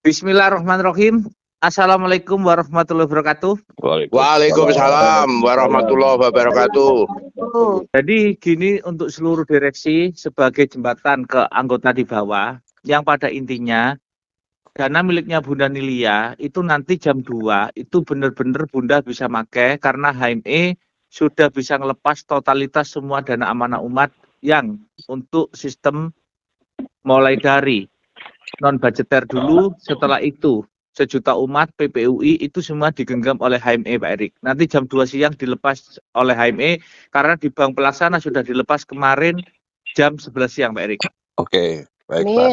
Bismillahirrahmanirrahim. Assalamualaikum warahmatullahi wabarakatuh. Waalaikumsalam warahmatullahi wabarakatuh. Jadi gini untuk seluruh direksi sebagai jembatan ke anggota di bawah, yang pada intinya dana miliknya Bunda Nilia itu nanti jam 2 itu benar-benar Bunda bisa pakai karena HME sudah bisa ngelepas totalitas semua dana amanah umat yang untuk sistem mulai dari non budgeter dulu, setelah itu sejuta umat PPUI itu semua digenggam oleh HME Pak Erik. Nanti jam 2 siang dilepas oleh HME karena di Bank Pelaksana sudah dilepas kemarin jam 11 siang Pak Erik. Oke, baik Pak.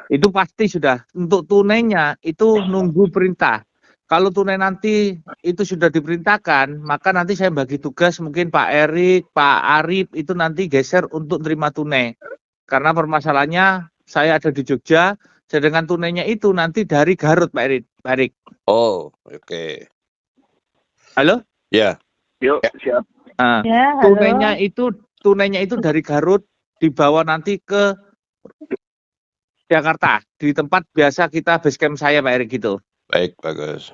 Itu pasti sudah. Untuk tunainya itu nunggu perintah. Kalau tunai nanti itu sudah diperintahkan, maka nanti saya bagi tugas mungkin Pak Erik, Pak Arif itu nanti geser untuk terima tunai. Karena permasalahannya saya ada di Jogja, sedangkan tunainya itu nanti dari Garut, Pak Erik. Oh, oke. Halo? Ya. Yuk, siap. Nah, Ya, tunainya itu dari Garut dibawa nanti ke Jakarta di tempat biasa kita base camp saya, Pak Erik gitu. Baik, bagus.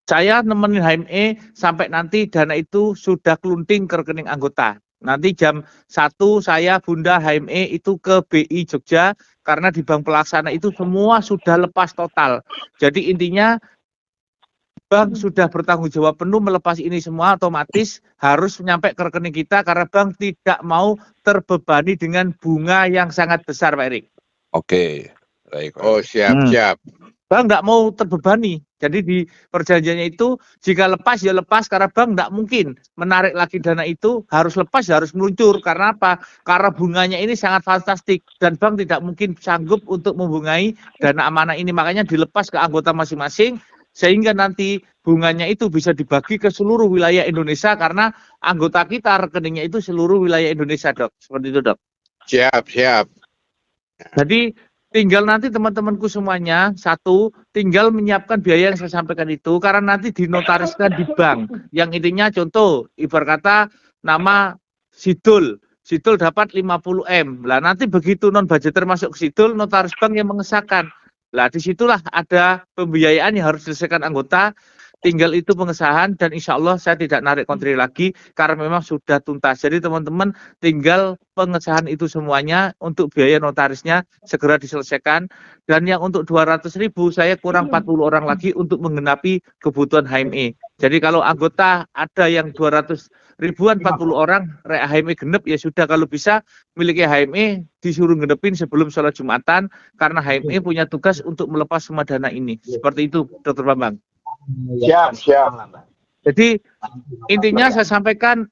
Saya nemenin HME sampai nanti dana itu sudah kelunting ke rekening anggota. Nanti jam 1 saya Bunda HME itu ke BI Jogja karena di Bank Pelaksana itu semua sudah lepas total. Jadi intinya Bank sudah bertanggung jawab penuh melepas ini semua, otomatis harus nyampe ke rekening kita karena Bank tidak mau terbebani dengan bunga yang sangat besar Pak Erik. Oke, baik Pak. Oh siap. Bank tidak mau terbebani. Jadi di perjanjiannya itu jika lepas ya lepas karena bank tidak mungkin menarik lagi dana itu, harus lepas ya harus meluncur. Karena apa? Karena bunganya ini sangat fantastik dan bank tidak mungkin sanggup untuk membungai dana amanah ini. Makanya dilepas ke anggota masing-masing sehingga nanti bunganya itu bisa dibagi ke seluruh wilayah Indonesia karena anggota kita rekeningnya itu seluruh wilayah Indonesia, Dok. Seperti itu, Dok. Siap. Jadi tinggal nanti teman-temanku semuanya, satu, tinggal menyiapkan biaya yang saya sampaikan itu, karena nanti dinotariskan di bank. Yang intinya contoh, ibarat kata nama Sidul dapat 50M. Lah nanti begitu non-budgeter masuk ke Sidul, notaris bank yang mengesahkan. Lah disitulah ada pembiayaan yang harus diselesaikan anggota, tinggal itu pengesahan dan insya Allah saya tidak narik kontri lagi karena memang sudah tuntas. Jadi teman-teman tinggal pengesahan itu semuanya untuk biaya notarisnya segera diselesaikan dan yang untuk 200.000 saya kurang 40 orang lagi untuk menggenapi kebutuhan HME. Jadi kalau anggota ada yang 200 ribuan 40 orang HME genep ya sudah, kalau bisa miliki HME disuruh genepin sebelum sholat Jumatan karena HME punya tugas untuk melepas semua dana ini. Seperti itu Dr. Bambang. Siap. Jadi intinya saya sampaikan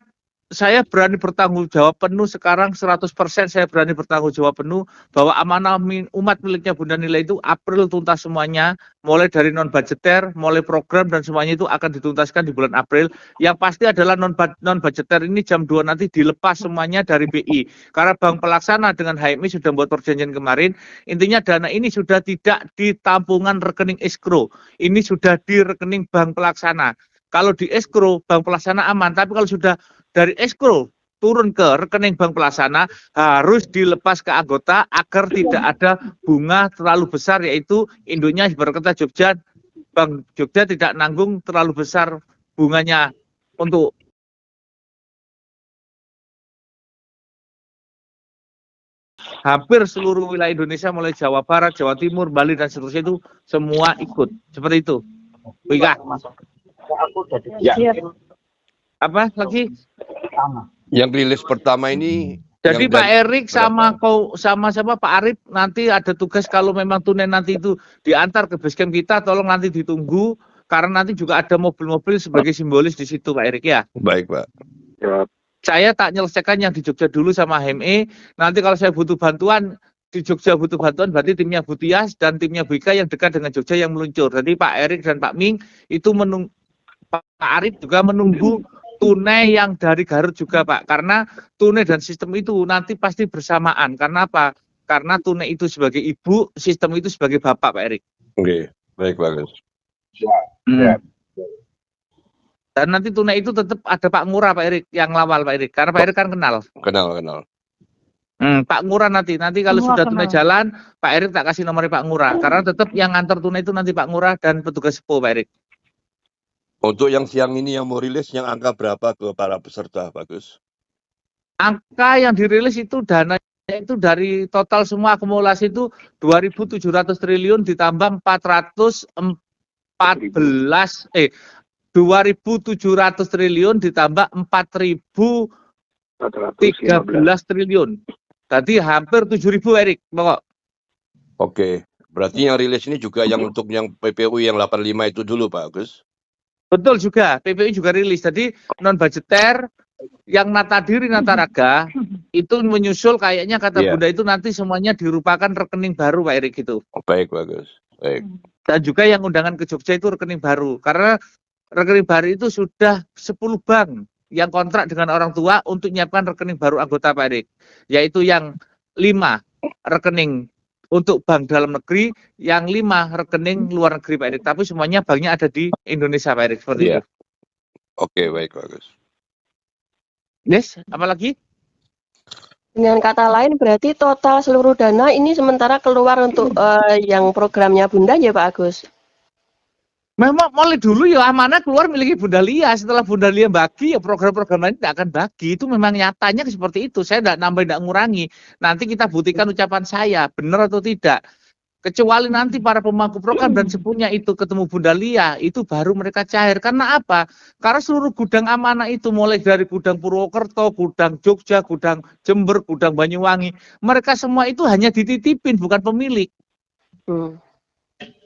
saya berani bertanggung jawab penuh sekarang 100% saya berani bertanggung jawab penuh bahwa amanah umat miliknya Bunda Nila itu April tuntas semuanya, mulai dari non budgeter, mulai program dan semuanya itu akan dituntaskan di bulan April. Yang pasti adalah non budgeter ini jam 2 nanti dilepas semuanya dari BI. Karena Bank Pelaksana dengan HMI sudah membuat perjanjian kemarin, intinya dana ini sudah tidak di tampungan rekening escrow. Ini sudah di rekening Bank Pelaksana. Kalau di escrow Bank Pelaksana aman, tapi kalau sudah dari escrow turun ke rekening Bank Pelaksana harus dilepas ke anggota agar tidak ada bunga terlalu besar, yaitu induknya ibarat kata Jogja, Bank Jogja tidak nanggung terlalu besar bunganya untuk hampir seluruh wilayah Indonesia mulai Jawa Barat, Jawa Timur, Bali dan seterusnya itu semua ikut. Seperti itu. Wika. Ya. Apa lagi? Yang rilis pertama ini. Jadi Pak Erik sama siapa Pak Arif nanti ada tugas kalau memang tunai nanti itu diantar ke basecamp kita, tolong nanti ditunggu karena nanti juga ada mobil-mobil sebagai simbolis di situ Pak Erik ya. Baik Pak. Siap. Saya tak menyelesaikan yang di Jogja dulu sama HME. Nanti kalau saya butuh bantuan di Jogja butuh bantuan berarti timnya Butias dan timnya Bika yang dekat dengan Jogja yang meluncur. Jadi Pak Erik dan Pak Ming itu Pak Arif juga menunggu tunai yang dari Garut juga Pak, karena tunai dan sistem itu nanti pasti bersamaan. Karena apa? Karena tunai itu sebagai ibu, sistem itu sebagai bapak Pak Erik. Oke, baik bagus. Siap. Dan nanti tunai itu tetap ada Pak Ngurah Pak Erik yang lawal Pak Erik, karena Pak Erik kan kenal. Kenal. Pak Ngurah nanti kalau Ngurah sudah kenal. tunai jalan, Pak Erik tak kasih nomornya Pak Ngurah. Karena tetap yang ngantar tunai itu nanti Pak Ngurah dan petugas Sepo, Pak Erik. Untuk yang siang ini yang mau rilis yang angka berapa ke para peserta, Bagus? Angka yang dirilis itu dana itu dari total semua akumulasi itu 2.700 triliun ditambah 2.700 triliun ditambah 4.013 triliun. Tadi hampir 7.000, Erik. Pokok. Oke, berarti yang rilis ini juga yang untuk yang PPU yang 85 itu dulu, Pak Agus? Betul juga, PPU juga rilis. Jadi non budgeter yang nata diri nata raga itu menyusul kayaknya kata Iya. Bunda itu nanti semuanya dirupakan rekening baru, Pak Erik itu. Oh, baik, Bagus. Baik. Dan juga yang undangan ke Jogja itu rekening baru. Karena rekening baru itu sudah 10 bank yang kontrak dengan orang tua untuk menyiapkan rekening baru anggota, Pak Erik. Yaitu yang 5 rekening untuk bank dalam negeri, yang 5 rekening luar negeri, Pak Erik. Tapi semuanya banknya ada di Indonesia, Pak Erik. Seperti Iya. itu. Oke, baik, Bagus. Yes, apalagi? Dengan kata lain berarti total seluruh dana ini sementara keluar untuk yang programnya Bunda ya Pak Agus? Memang mulai dulu ya amanah keluar miliki Bunda Lia. Setelah Bunda Lia bagi ya program-program lain tidak akan bagi. Itu memang nyatanya seperti itu. Saya tidak nambah, tidak ngurangi. Nanti kita buktikan ucapan saya benar atau tidak. Kecuali nanti para pemangku program dan sepunya itu ketemu Bunda Lia, itu baru mereka cair. Karena apa? Karena seluruh gudang amanah itu mulai dari gudang Purwokerto, gudang Jogja, gudang Jember, gudang Banyuwangi, mereka semua itu hanya dititipin, bukan pemilik.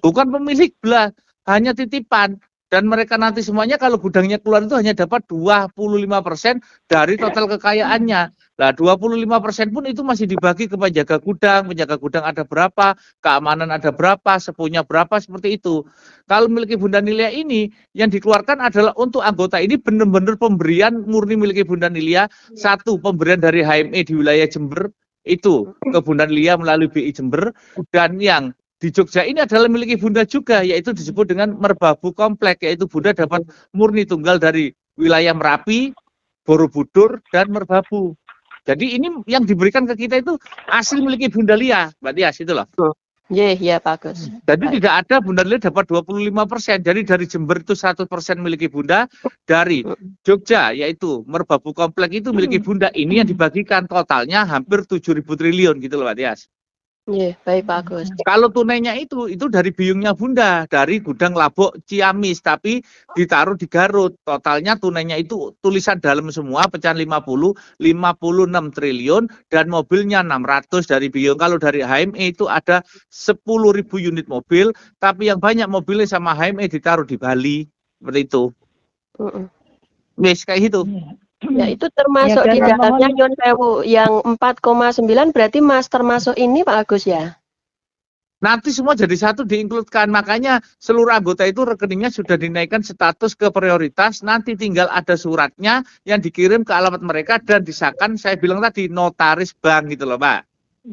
Bukan pemilik belah, hanya titipan. Dan mereka nanti semuanya kalau gudangnya keluar itu hanya dapat 25% dari total kekayaannya. Nah 25% pun itu masih dibagi ke penjaga gudang ada berapa, keamanan ada berapa, sepunya berapa, seperti itu. Kalau miliki Bunda Nilia ini, yang dikeluarkan adalah untuk anggota ini benar-benar pemberian murni miliki Bunda Nilia. Satu, pemberian dari HME di wilayah Jember, itu ke Bunda Nilia melalui BI Jember, dan yang di Jogja ini adalah miliki Bunda juga, yaitu disebut dengan Merbabu Komplek, yaitu Bunda dapat murni tunggal dari wilayah Merapi, Borobudur, dan Merbabu. Jadi ini yang diberikan ke kita itu asli miliki Bunda Lia, Mbak Tias, itu loh. Iya Pak Agus. Jadi tidak ada Bunda Lia dapat 25%. Jadi dari Jember itu 100% miliki Bunda, dari Jogja yaitu Merbabu Komplek itu miliki Bunda. Ini yang dibagikan totalnya hampir 7.000 triliun gitu loh, Mbak Tias. Iya, baik Pak Agus. Kalau tunainya itu dari biungnya Bunda, dari gudang Labok Ciamis, tapi ditaruh di Garut. Totalnya tunainya itu tulisan dalam semua, pecahan 56 triliun, dan mobilnya 600 dari biung. Kalau dari HME itu ada 10.000 unit mobil, tapi yang banyak mobilnya sama HME ditaruh di Bali, seperti itu. Wes kayak gitu. Ya itu termasuk Ya, di dan jalannya mohon- Nyon Sewu yang 4,9 berarti Mas termasuk ini Pak Agus ya? Nanti semua jadi satu diinkludkan, makanya seluruh anggota itu rekeningnya sudah dinaikkan status ke prioritas, nanti tinggal ada suratnya yang dikirim ke alamat mereka dan disahkan, saya bilang tadi, notaris bank gitu loh, Pak.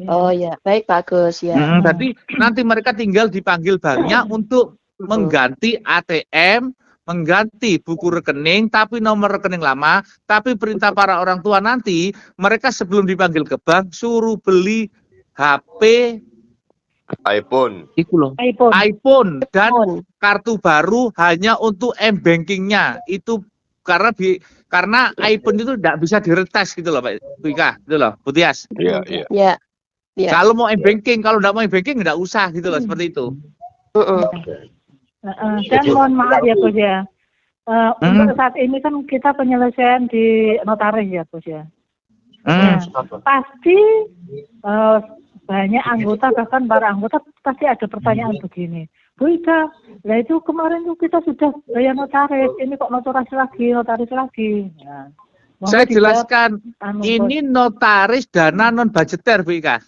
Oh ya, baik Pak Agus ya. Jadi nanti mereka tinggal dipanggil banknya untuk mengganti ATM, mengganti buku rekening, tapi nomor rekening lama, tapi perintah para orang tua nanti, mereka sebelum dipanggil ke bank, suruh beli HP, iPhone. itu loh, iPhone. iPhone dan Mohon. kartu baru hanya untuk m-bankingnya. Itu karena iPhone itu tidak bisa diretas gitu loh, Pak Wika, gitu loh, Bu Tias. Iya, iya. Ya. Ya. Kalau mau m-banking, kalau tidak mau m-banking tidak usah gitu loh, seperti itu. Dan mohon maaf ya Gus ya. Untuk saat ini kan kita penyelesaian di notaris ya Gus ya. Nah, pasti banyak anggota, bahkan para anggota pasti ada pertanyaan begini. Bu Ika, lah itu kemarin tuh kita sudah bayar notaris, ini kok notaris lagi. Nah, mohon Saya dijawab, jelaskan, anu, ini notaris dana non budgeter, Bu Ika.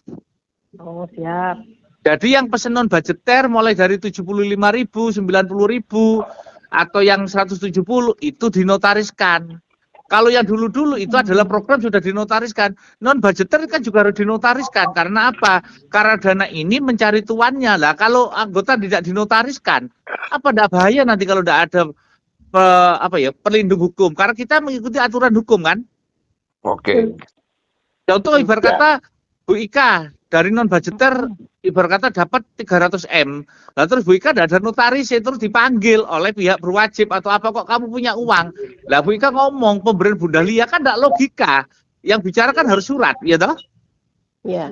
Bos. Oh siap. Jadi yang pesen non budgeter mulai dari 75.000, 90.000 atau yang 170 itu dinotariskan. Kalau yang dulu-dulu itu adalah program sudah dinotariskan. Non budgeter kan juga harus dinotariskan. Karena apa? Karena dana ini mencari tuannya lah. Kalau anggota tidak dinotariskan, apa tidak bahaya nanti kalau tidak ada pelindung hukum? Karena kita mengikuti aturan hukum kan. Oke. Contoh ibarat kata Bu Ika dari non budgeter ibarat kata dapat 300M. Lah terus Bu Ika tidak ada notaris, terus dipanggil oleh pihak berwajib atau apa, kok kamu punya uang. Lah Bu Ika ngomong pemberian Bunda Lia kan tidak logika. Yang bicara kan harus surat, ya toh? Ya.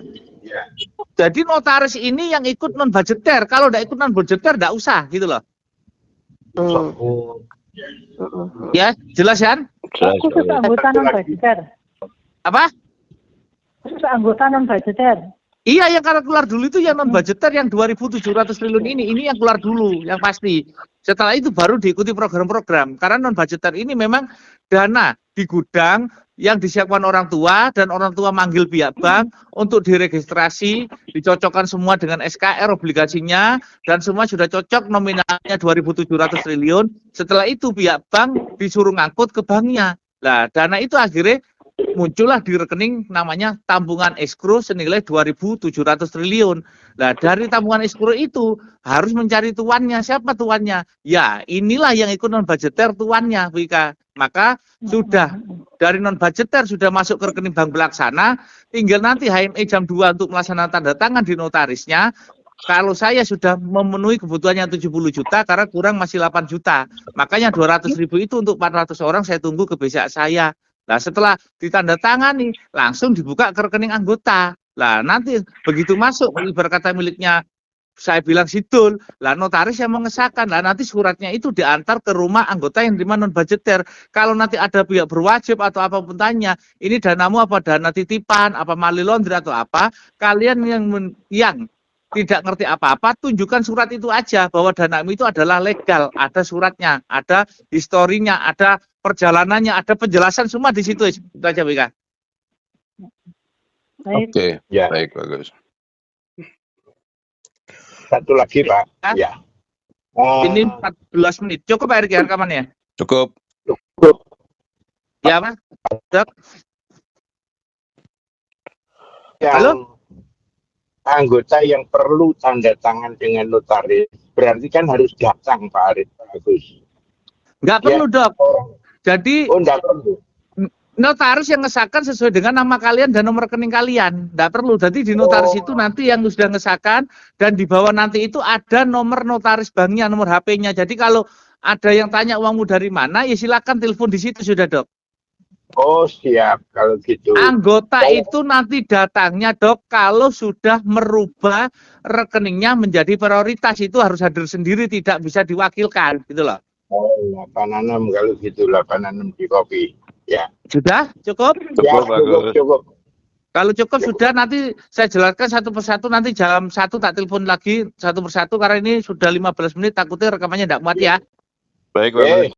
Jadi notaris ini yang ikut non budgeter. Kalau tidak ikut non budgeter tidak usah gitu loh. Ya, jelas kan? Jelas. Khusus anggota non budgeter. Apa? Khusus anggota non budgeter. Iya, yang karena keluar dulu itu yang non budgeter yang 2.700 triliun ini yang keluar dulu, yang pasti. Setelah itu baru diikuti program-program. Karena non budgeter ini memang dana di gudang yang disiapkan orang tua dan orang tua manggil pihak bank untuk diregistrasi, dicocokkan semua dengan SKR obligasinya dan semua sudah cocok nominalnya 2.700 triliun. Setelah itu pihak bank disuruh ngangkut ke banknya. Nah, dana itu akhirnya muncullah di rekening namanya tabungan escrow senilai 2.700 triliun. Nah, dari tabungan escrow itu harus mencari tuannya. Siapa tuannya? Ya, inilah yang ikut non budgeter tuannya, Bu Ika. Maka sudah dari non budgeter sudah masuk ke rekening bank pelaksana, tinggal nanti HME jam 2 untuk melaksanakan tanda tangan di notarisnya. Kalau saya sudah memenuhi kebutuhannya 70 juta karena kurang masih 8 juta. Makanya 200.000 itu untuk 400 orang saya tunggu ke BCA saya. Nah, setelah ditandatangani langsung dibuka ke rekening anggota. Lah nanti begitu masuk ibarat kata miliknya saya bilang sidul, lah notaris yang mengesahkan. Lah nanti suratnya itu diantar ke rumah anggota yang terima non budgeter. Kalau nanti ada pihak berwajib atau apapun tanya, ini danamu apa dana titipan, apa money laundry atau apa, kalian yang tidak ngerti apa-apa, tunjukkan surat itu aja bahwa danamu itu adalah legal, ada suratnya, ada historinya, ada perjalanannya, ada penjelasan semua di situ. Itu aja, Wika. Baik. Oke, Ya. baik, bagus. Satu lagi, Pak. Hah? Ya. Ini 14 menit. Cukup Pak Erik ya rekamannya? Cukup. Ya, Pak. Dok. Yang Halo? anggota yang perlu tanda tangan dengan notaris berarti kan harus datang, Pak Arif Bagus. Nggak perlu, Dok. Jadi Oh, enggak perlu. notaris yang ngesahkan sesuai dengan nama kalian dan nomor rekening kalian. Nggak perlu. Jadi di notaris itu nanti yang sudah ngesahkan dan di bawah nanti itu ada nomor notaris banknya, nomor HP-nya. Jadi kalau ada yang tanya uangmu dari mana, ya silakan telepon di situ sudah, Dok. Oh, siap kalau gitu. Anggota itu nanti datangnya, Dok, kalau sudah merubah rekeningnya menjadi prioritas. Itu harus hadir sendiri, tidak bisa diwakilkan, gitu loh. Oh, 86 kalau gitu, 86 di kopi. Ya. Sudah? Cukup? Ya, Cukup, bagus. cukup. Kalau cukup sudah, nanti saya jelaskan satu persatu, nanti jam 1 tak telepon lagi satu persatu, karena ini sudah 15 menit, takutnya rekamannya tidak muat ya. Baik, bagus.